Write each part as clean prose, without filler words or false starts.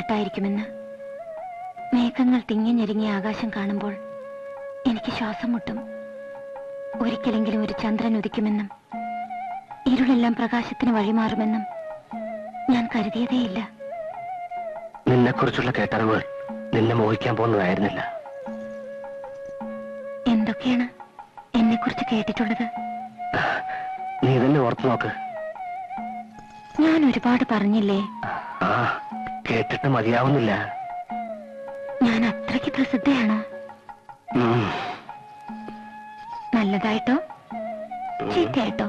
ഇരുട്ടായിരിക്കുമെന്ന്. മേഘങ്ങൾ തിങ്ങിഞ്ഞെരുങ്ങിയ ആകാശം കാണുമ്പോൾ എനിക്ക് ശ്വാസം മുട്ടും. ഒരിക്കലെങ്കിലും ഒരു ചന്ദ്രൻ ഉദിക്കുമെന്നും ഇരുളെല്ലാം പ്രകാശത്തിന് വഴിമാറുമെന്നും ഞാൻ കരുതിയതേയില്ല. നിന്നെക്കുറിച്ചുള്ള കേട്ടറിവുകൾ നിന്നെ മോഹിക്കാൻ പോകുന്നതായിരുന്നില്ല. എന്തൊക്കെയാണ് എന്നെക്കുറിച്ച് കേട്ടിട്ടുള്ളത്? നീ തന്നെ ഓർത്തു നോക്ക്. ഞാൻ ഒരുപാട് പറഞ്ഞില്ലേ? ആ, കേട്ടിട്ട് മതിയാവുന്നില്ല. ഞാൻ അത്രയ്ക്ക് പ്രസിദ്ധയാണോ? നല്ലതായിട്ടോ ചീത്തയായിട്ടോ?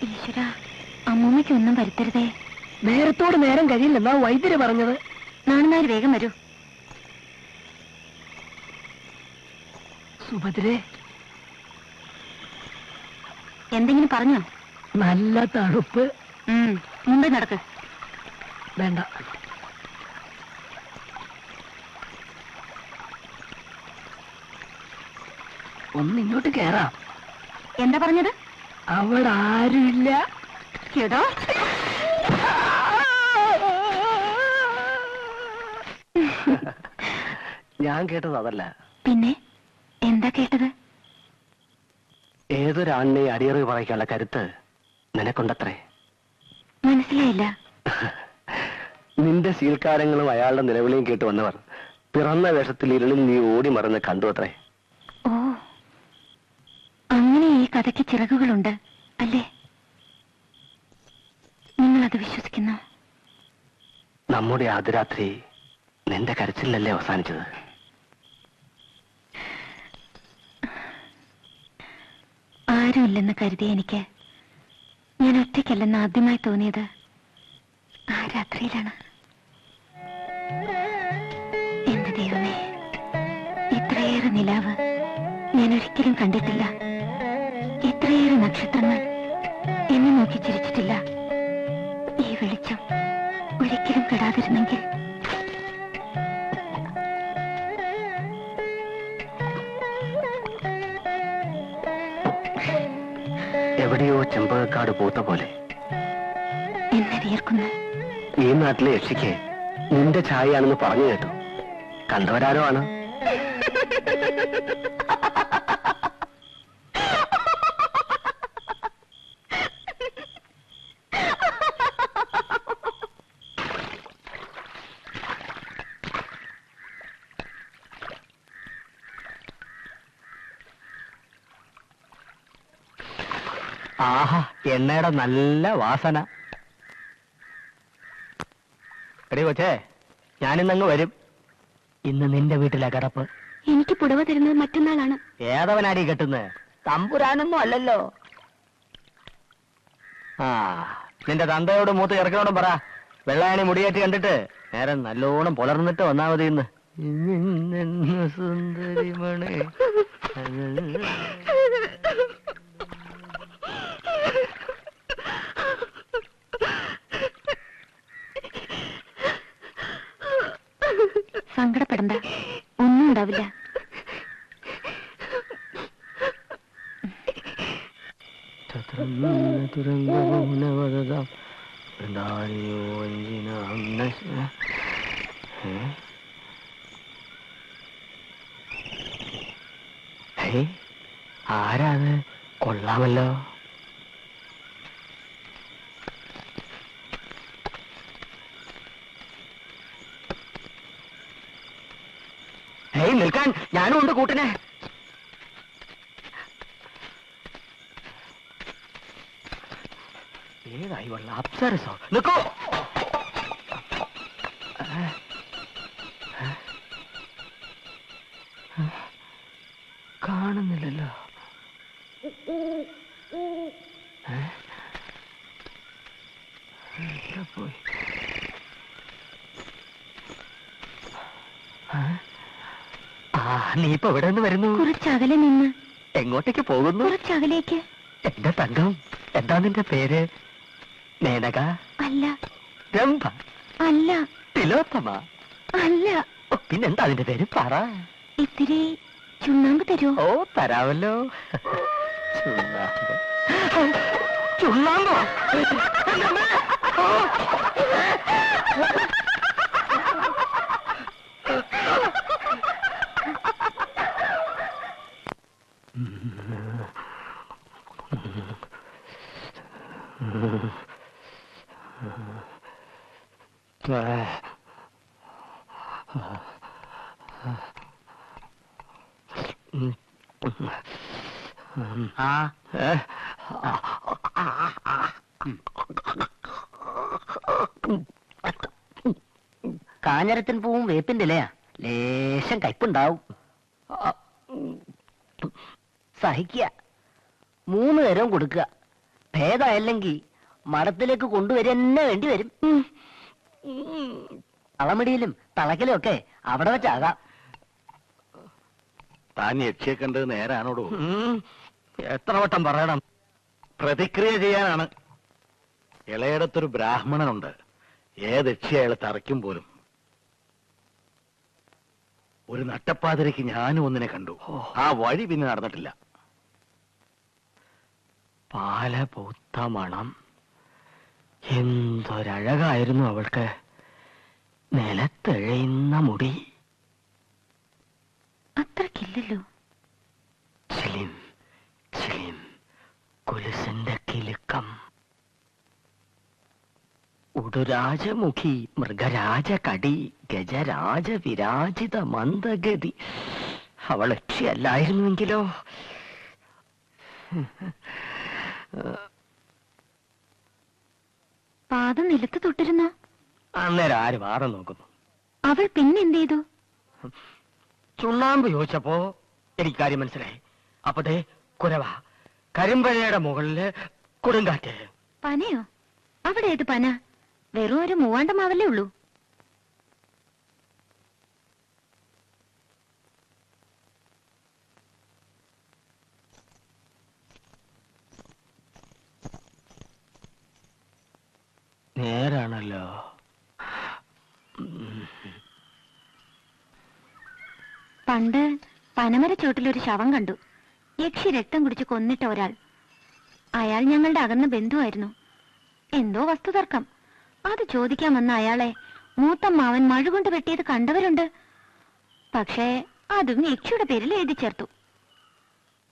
ഈശ്വര, അമ്മൂമ്മയ്ക്കൊന്നും വരുത്തരുതേ. നേരത്തോട് നേരം കഴിയില്ലെന്നാ വൈദ്യര് പറഞ്ഞത്. നാണുമാര് വേഗം വരൂ. സുഭദ്രേ, എന്തെങ്കിലും പറഞ്ഞോ? നല്ല തണുപ്പ്. മുമ്പേ നടക്ക്. വേണ്ട, ഒന്നിങ്ങോട്ട് കേറാം. എന്താ പറഞ്ഞത്? അവിടെ ആരുമില്ല. കേട്ടോ? ഞാൻ കേട്ടത് അതല്ല. പിന്നെ എന്താ കേട്ടത്? ഏതൊരാണിനെ അടിയറവ് പറയിക്കാനുള്ള കരുത്ത് നിനക്കൊണ്ടത്രേ. മനസ്സിലായില്ല. നിന്റെ ശീൽക്കാരങ്ങളും അയാളുടെ നിലവിളിയും കേട്ട് വന്നവർ പിറന്ന വേഷത്തിൽ ഇരുളിൽ നീ ഓടി മറന്ന് കണ്ടു അത്രേ. ഓ, അങ്ങനെ ഈ കഥയ്ക്ക് ചിറകുകളുണ്ട് അല്ലേ? നിങ്ങളത് വിശ്വസിക്കുന്നു? നമ്മുടെ ആദ്യരാത്രി നിന്റെ കരച്ചിലല്ലേ അവസാനിച്ചത്? ആരുമില്ലെന്ന് കരുതിയ എനിക്ക് ഞാൻ ഒറ്റയ്ക്കല്ലെന്ന് ആദ്യമായി തോന്നിയത് ആ രാത്രിയിലാണ്. എന്റെ ദൈവമേ, ഇത്രയേറെ നിലാവ് ഞാൻ ഒരിക്കലും കണ്ടിട്ടില്ല. ഇത്രയേറെ നക്ഷത്രങ്ങൾ എന്നെ നോക്കി ചിരിച്ചിട്ടില്ല. ഈ വെളിച്ചം ഒരിക്കലും കെടാതിരുന്നെങ്കിൽ. എവിടെയോ ചെമ്പകക്കാട് പൂത്ത പോലെ എന്നെ വിയർക്കുന്നു. ഈ നാട്ടിലെ യക്ഷിക്ക് നിന്റെ ഛായയാണെന്ന് പറഞ്ഞു കേട്ടു. കണ്ടവരാരോ ആണ്. ആഹാ, എണ്ണയുടെ നല്ല വാസന. എടീ കൊച്ചേ, ഞാനിന്നങ്ങ് വരും. ഇന്ന് നിന്റെ വീട്ടിലെ കിടപ്പ്. എനിക്ക് പുടവ തരുന്നത് മറ്റന്നാളാണ്. ഏതവനാടി കെട്ടുന്നത്? തമ്പുരാനൊന്നും അല്ലല്ലോ. ആ, നിന്റെ തന്തയോട് മൂത്ത് ചെറുക്കനോടും പറ, വെള്ളായണി മുടിയേറ്റ് കണ്ടിട്ട് നേരം നല്ലോണം പുലർന്നിട്ട് വന്നാ മതി. ഇന്ന് സുന്ദരിമണി. സങ്കടപ്പെടണ്ട, ഒന്നും ഉണ്ടാവില്ല. ആരാത്? കൊള്ളാമല്ലോ. നിൽക്കാൻ, ഞാനും ഉണ്ട് കൂട്ടിനെ. ഏതായി വെള്ള അപ്സരസോ? നിൽക്കോ. കാണുന്നില്ലല്ലോ. പോയി. നീ ഇപ്പൊ എവിടെ നിന്ന് വരുന്നു? കുറച്ചകലെ നിന്ന്. എങ്ങോട്ടേക്ക് പോകുന്നു? കുറച്ചകലേക്ക്. എന്റെ തങ്കം, എന്താ നിന്റെ പേര്? മേനക? അല്ല. രംഭ? അല്ല. തിലോത്തമ? അല്ല. പിന്നെന്താ അതിന്റെ പേര്? പറ. ഇത്തിരി ചുണ്ണാമ്പ് തരുമോ? ഓ തരാമല്ലോ. ചുണ്ണാമ്പ് ചുണ്ണാമ്പോ? കാഞ്ഞരത്തിൻ പൂവും വേപ്പിന്റെ ഇലയാ, ലേശം കയ്പുണ്ടാവും. സഹിക്കുക, 3 നേരവും കൊടുക്കുക. ഭേദമല്ലെങ്കിൽ മഠത്തിലേക്ക് കൊണ്ടുവരുന്ന വേണ്ടി വരും. തളമിടിയിലും തളക്കലും ഒക്കെ അവിടെ വെച്ചാകാം. താൻ യക്ഷിയെ കണ്ടത് നേരാണോടോ? എത്ര വട്ടം പറയണം? പ്രതിക്രിയ ചെയ്യാനാണ്. ഇളയിടത്തൊരു ബ്രാഹ്മണനുണ്ട്, ഏത് യക്ഷി അയാൾ തറയ്ക്കും പോലും. ഒരു നട്ടപ്പാതിരയ്ക്ക് ഞാനും ഒന്നിനെ കണ്ടു. ആ വഴി പിന്നെ നടന്നിട്ടില്ല. പാല പൂത്ത മണം. എന്തൊരഴകായിരുന്നു അവൾക്ക്. നിലത്തെഴയുന്ന മുടി. അത്രക്കില്ലല്ലോ. ചിലിം ചിലിം കുലുസിന്റെ കിലുക്കം. ഉടുരാജമുഖി, മൃഗരാജ കടി, ഗജരാജ വിരാജിത മന്ദഗതി. അവൾ യക്ഷിയല്ലായിരുന്നുവെങ്കിലോ? പാദം നിലത്ത് തൊട്ടിരുന്നോ? അന്നേരം ആര് വാദം നോക്കുന്നു? അവൾ പിന്നെന്ത് ചെയ്തു? ചുണ്ണാമ്പ് ചോദിച്ചപ്പോ എനിക്ക് കാര്യം മനസ്സിലായി. അപ്പതേ കുരവ, കരിമ്പഴയുടെ മുകളില് കൊടുങ്കാറ്റ്. പനയോ? അവിടെ ഏത് പന? വെറും ഒരു മൂവാണ്ടമാവല്ലേ ഉള്ളൂ. നേരാണല്ലോ. പണ്ട് പനമരച്ചോട്ടിലൊരു ശവം കണ്ടു. യക്ഷി രക്തം കുടിച്ച് കൊന്നിട്ട ഒരാൾ. അയാൾ ഞങ്ങളുടെ അകന്ന ബന്ധുവായിരുന്നു. എന്തോ വസ്തുതർക്കം. അത് ചോദിക്കാൻ വന്ന അയാളെ മൂത്തമ്മാവൻ മഴുകൊണ്ട് വെട്ടിയത് കണ്ടവരുണ്ട്. പക്ഷേ അതും യക്ഷിയുടെ പേരിൽ എഴുതി ചേർത്തു.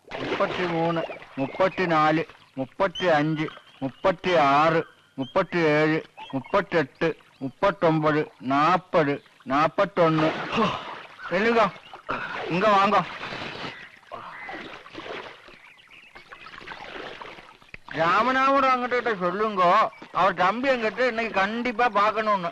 33, 34, 35, 36, 37, 38, 39, 40, 41. சொல்லுங்க, இங்க வாங்க. ராமனாவோட அங்கிட்ட சொல்லுங்க, அவர் தம்பி என்கிட்ட இன்னைக்கு கண்டிப்பா பாக்கணும்னு.